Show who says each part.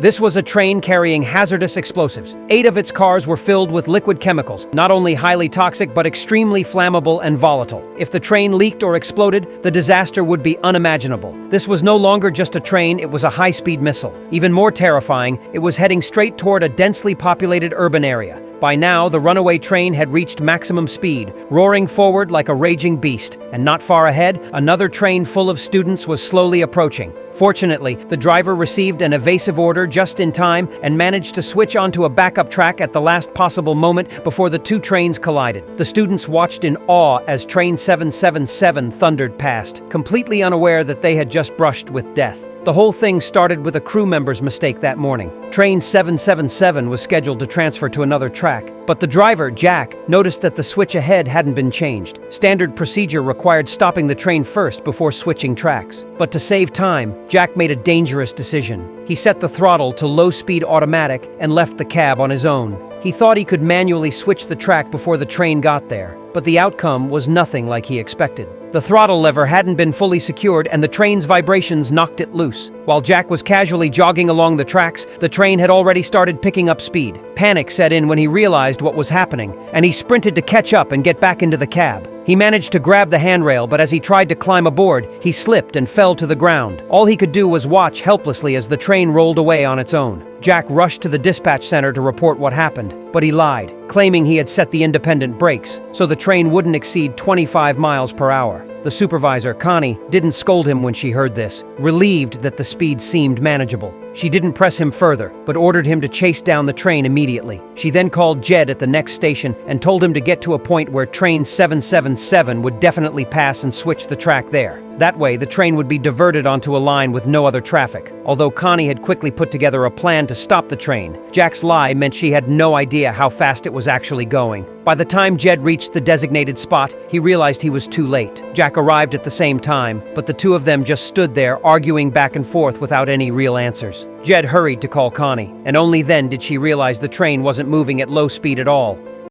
Speaker 1: This was a train carrying hazardous explosives. 8 of its cars were filled with liquid chemicals, not only highly toxic but extremely flammable and volatile. If the train leaked or exploded, the disaster would be unimaginable. This was no longer just a train, it was a high-speed missile. Even more terrifying, it was heading straight toward a densely populated urban area. By now, the runaway train had reached maximum speed, roaring forward like a raging beast, and not far ahead, another train full of students was slowly approaching. Fortunately, the driver received an evasive order just in time and managed to switch onto a backup track at the last possible moment before the 2 trains collided. The students watched in awe as Train 777 thundered past, completely unaware that they had just brushed with death. The whole thing started with a crew member's mistake that morning. Train 777 was scheduled to transfer to another track, but the driver, Jack, noticed that the switch ahead hadn't been changed. Standard procedure required stopping the train first before switching tracks. But to save time, Jack made a dangerous decision. He set the throttle to low-speed automatic and left the cab on his own. He thought he could manually switch the track before the train got there, but the outcome was nothing like he expected. The throttle lever hadn't been fully secured and the train's vibrations knocked it loose. While Jack was casually jogging along the tracks, the train had already started picking up speed. Panic set in when he realized what was happening, and he sprinted to catch up and get back into the cab. He managed to grab the handrail, but as he tried to climb aboard, he slipped and fell to the ground. All he could do was watch helplessly as the train rolled away on its own. Jack rushed to the dispatch center to report what happened, but he lied, claiming he had set the independent brakes, so the train wouldn't exceed 25 miles per hour. The supervisor, Connie, didn't scold him when she heard this, relieved that the speed seemed manageable. She didn't press him further, but ordered him to chase down the train immediately. She then called Jed at the next station and told him to get to a point where Train 777 would definitely pass and switch the track there. That way, the train would be diverted onto a line with no other traffic. Although Connie had quickly put together a plan to stop the train, Jack's lie meant she had no idea how fast it was actually going. By the time Jed reached the designated spot, he realized he was too late. Jack arrived at the same time, but the 2 of them just stood there arguing back and forth without any real answers. Jed hurried to call Connie, and only then did she realize the train wasn't moving at low speed at all.